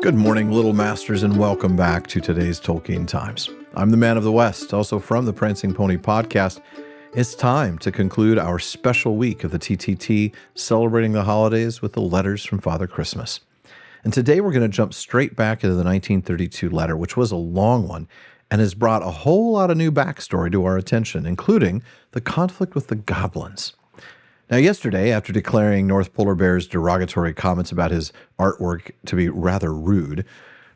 Good morning, Little Masters, and welcome back to today's Tolkien Times. I'm the Man of the West, also from the Prancing Pony podcast. It's time to conclude our special week of the TTT, celebrating the holidays with the letters from Father Christmas. And today we're going to jump straight back into the 1932 letter, which was a long one, and has brought a whole lot of new backstory to our attention, including the conflict with the goblins. Now, yesterday, after declaring North Polar Bear's derogatory comments about his artwork to be rather rude,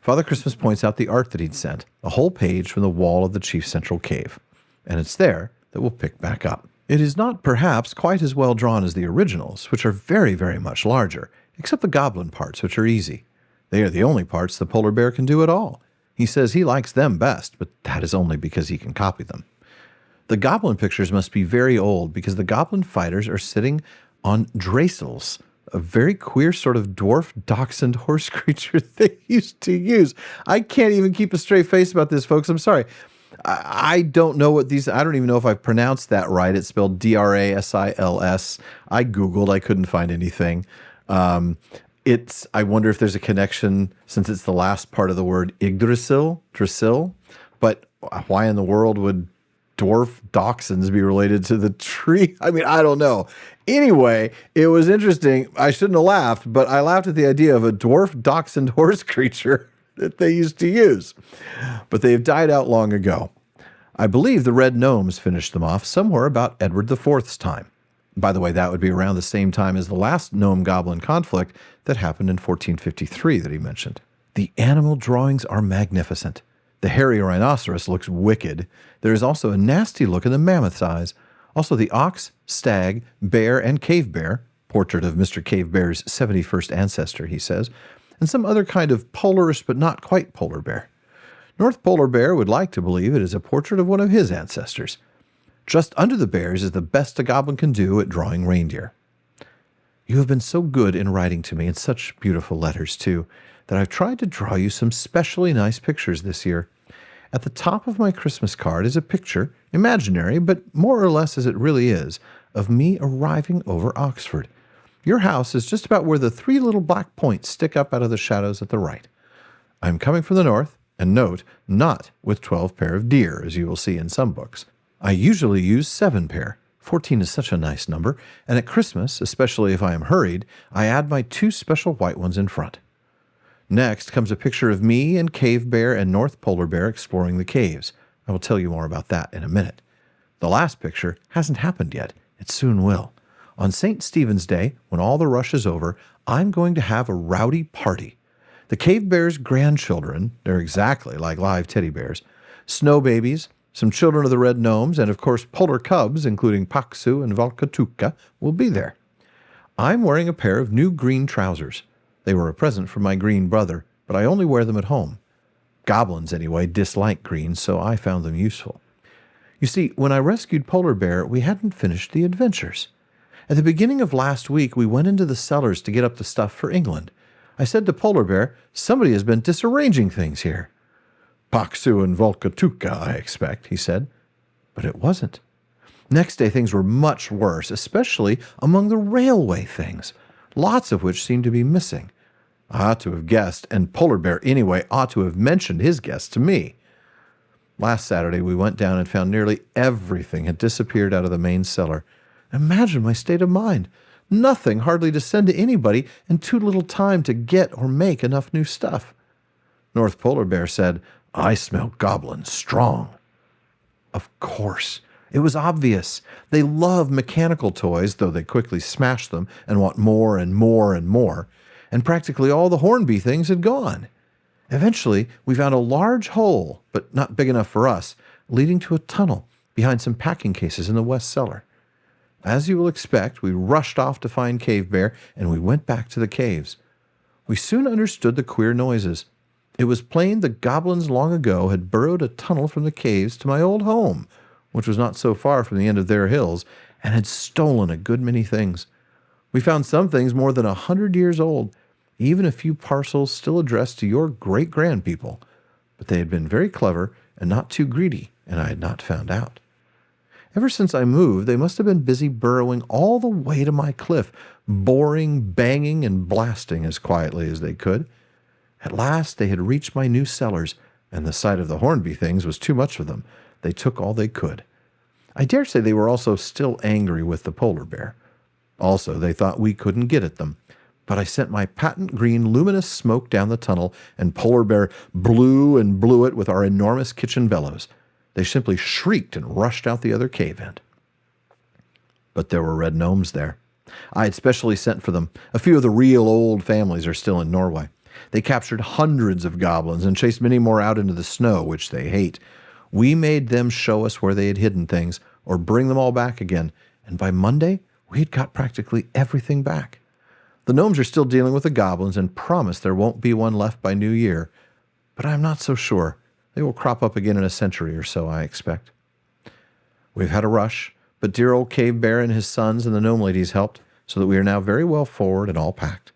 Father Christmas points out the art that he'd sent, a whole page from the wall of the chief central cave. And it's there that we'll pick back up. It is not perhaps quite as well drawn as the originals, which are very, very much larger, except the goblin parts, which are easy. They are the only parts the polar bear can do at all. He says he likes them best, but that is only because he can copy them. The goblin pictures must be very old because the goblin fighters are sitting on dracels, a very queer sort of dwarf dachshund horse creature they used to use. I can't even keep a straight face about this, folks. I'm sorry. I don't know what these, I don't even know if I've pronounced that right. It's spelled D-R-A-S-I-L-S. I Googled, I couldn't find anything. I wonder if there's a connection since it's the last part of the word Yggdrasil, but why in the world would dwarf dachshunds be related to the tree? I mean, I don't know. Anyway, it was interesting. I shouldn't have laughed, but I laughed at the idea of a dwarf dachshund horse creature that they used to use. But they've died out long ago. I believe the red gnomes finished them off somewhere about Edward IV's time. By the way, that would be around the same time as the last gnome-goblin conflict that happened in 1453 that he mentioned. The animal drawings are magnificent. The hairy rhinoceros looks wicked. There is also a nasty look in the mammoth's eyes. Also the ox, stag, bear, and cave bear, portrait of Mr. Cave Bear's 71st ancestor, he says, and some other kind of polarish but not quite polar bear. North Polar Bear would like to believe it is a portrait of one of his ancestors. Just under the bears is the best a goblin can do at drawing reindeer. You have been so good in writing to me, and such beautiful letters too, that I've tried to draw you some specially nice pictures this year. At the top of my Christmas card is a picture, imaginary, but more or less as it really is, of me arriving over Oxford. Your house is just about where the 3 little black points stick up out of the shadows at the right. I'm coming from the north, and note, not with 12 pair of deer, as you will see in some books. I usually use 7 pair. 14 is such a nice number, and at Christmas, especially if I am hurried, I add my 2 special white ones in front. Next comes a picture of me and Cave Bear and North Polar Bear exploring the caves. I will tell you more about that in a minute. The last picture hasn't happened yet. It soon will. On St. Stephen's Day, when all the rush is over, I'm going to have a rowdy party. The Cave Bear's grandchildren, they're exactly like live teddy bears, snow babies, some children of the red gnomes, and of course polar cubs, including Paksu and Valkatuka, will be there. I'm wearing a pair of new green trousers. They were a present from my green brother, but I only wear them at home. Goblins, anyway, dislike green, so I found them useful. You see, when I rescued Polar Bear, we hadn't finished the adventures. At the beginning of last week, we went into the cellars to get up the stuff for England. I said to Polar Bear, somebody has been disarranging things here. Paksu and Volkatuka, I expect, he said. But it wasn't. Next day, things were much worse, especially among the railway things, lots of which seemed to be missing. I ought to have guessed, and Polar Bear anyway ought to have mentioned his guess to me. Last Saturday, we went down and found nearly everything had disappeared out of the main cellar. Imagine my state of mind. Nothing hardly to send to anybody, and too little time to get or make enough new stuff. North Polar Bear said, I smell goblins strong. Of course. It was obvious. They love mechanical toys, though they quickly smash them and want more and more and more, and practically all the Hornby things had gone. Eventually, we found a large hole, but not big enough for us, leading to a tunnel behind some packing cases in the west cellar. As you will expect, we rushed off to find Cave Bear, and we went back to the caves. We soon understood the queer noises. It was plain the goblins long ago had burrowed a tunnel from the caves to my old home, which was not so far from the end of their hills, and had stolen a good many things. We found some things more than 100 years old, even a few parcels still addressed to your great-grandpeople, but they had been very clever and not too greedy, and I had not found out. Ever since I moved, they must have been busy burrowing all the way to my cliff, boring, banging, and blasting as quietly as they could. At last they had reached my new cellars, and the sight of the Hornby things was too much for them. They took all they could. I dare say they were also still angry with the polar bear. Also, they thought we couldn't get at them. But I sent my patent green luminous smoke down the tunnel, and polar bear blew and blew it with our enormous kitchen bellows. They simply shrieked and rushed out the other cave end. But there were red gnomes there. I had specially sent for them. A few of the real old families are still in Norway. They captured hundreds of goblins and chased many more out into the snow, which they hate. We made them show us where they had hidden things, or bring them all back again, and by Monday, we had got practically everything back. The gnomes are still dealing with the goblins and promise there won't be one left by New Year, but I'm not so sure. They will crop up again in a century or so, I expect. We've had a rush, but dear old Cave Bear and his sons and the gnome ladies helped, so that we are now very well forward and all packed.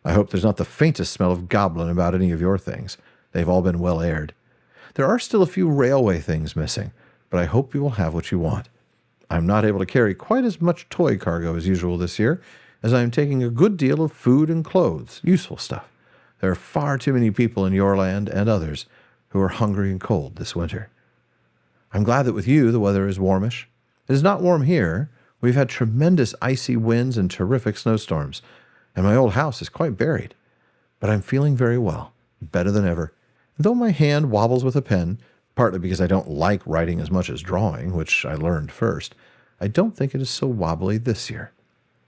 I hope there's not the faintest smell of goblin about any of your things. They've all been well aired. There are still a few railway things missing, but I hope you will have what you want. I'm not able to carry quite as much toy cargo as usual this year, as I am taking a good deal of food and clothes, useful stuff. There are far too many people in your land and others who are hungry and cold this winter. I'm glad that with you the weather is warmish. It is not warm here. We've had tremendous icy winds and terrific snowstorms, and my old house is quite buried. But I'm feeling very well, better than ever. And though my hand wobbles with a pen, partly because I don't like writing as much as drawing, which I learned first, I don't think it is so wobbly this year.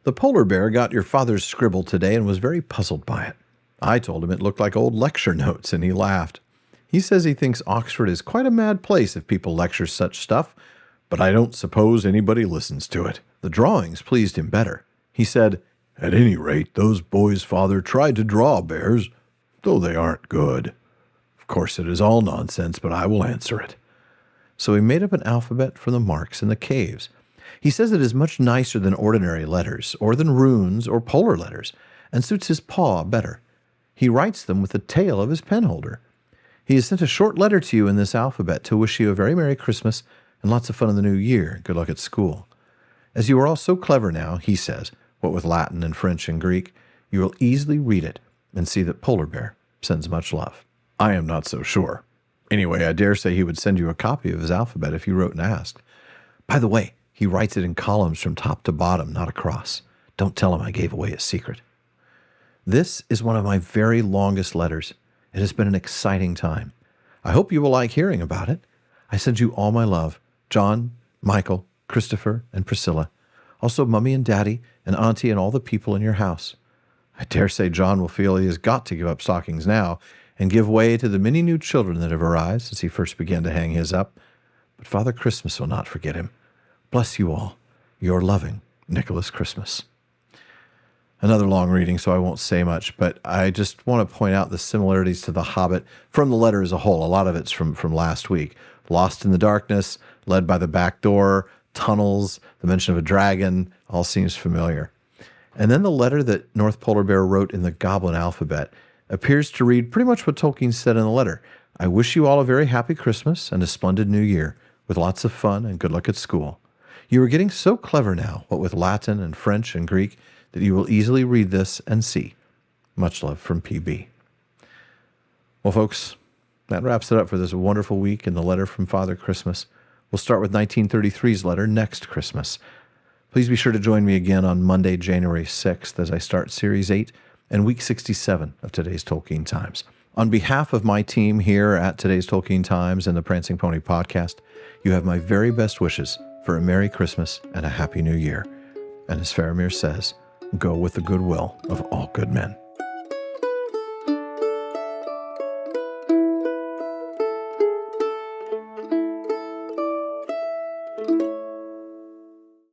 The polar bear got your father's scribble today and was very puzzled by it. I told him it looked like old lecture notes, and he laughed. He says he thinks Oxford is quite a mad place if people lecture such stuff, but I don't suppose anybody listens to it. The drawings pleased him better. He said, "At any rate, those boys' father tried to draw bears, though they aren't good. Of course, it is all nonsense, but I will answer it." So he made up an alphabet for the marks in the caves. He says it is much nicer than ordinary letters, or than runes or polar letters, and suits his paw better. He writes them with the tail of his penholder. He has sent a short letter to you in this alphabet to wish you a very Merry Christmas and lots of fun in the new year. Good luck at school. As you are all so clever now, he says, what with Latin and French and Greek, you will easily read it and see that Polar Bear sends much love. I am not so sure. Anyway, I dare say he would send you a copy of his alphabet if you wrote and asked. By the way, he writes it in columns from top to bottom, not across. Don't tell him I gave away his secret. This is one of my very longest letters. It has been an exciting time. I hope you will like hearing about it. I send you all my love. John, Michael, Christopher, and Priscilla. Also Mummy and Daddy, and Auntie, and all the people in your house. I dare say John will feel he has got to give up stockings now and give way to the many new children that have arrived since he first began to hang his up. But Father Christmas will not forget him. Bless you all. Your loving Nicholas Christmas. Another long reading, so I won't say much, but I just want to point out the similarities to The Hobbit from the letter as a whole. A lot of it's from last week. Lost in the darkness, led by the back door, tunnels, the mention of a dragon, all seems familiar. And then the letter that North Polar Bear wrote in the Goblin alphabet appears to read pretty much what Tolkien said in the letter. I wish you all a very happy Christmas and a splendid new year, with lots of fun and good luck at school. You are getting so clever now, what with Latin and French and Greek, that you will easily read this and see. Much love from PB. Well, folks, that wraps it up for this wonderful week in the letter from Father Christmas. We'll start with 1933's letter next Christmas. Please be sure to join me again on Monday, January 6th, as I start Series 8 and Week 67 of Today's Tolkien Times. On behalf of my team here at Today's Tolkien Times and the Prancing Pony Podcast, you have my very best wishes for a Merry Christmas and a Happy New Year. And as Faramir says, go with the goodwill of all good men.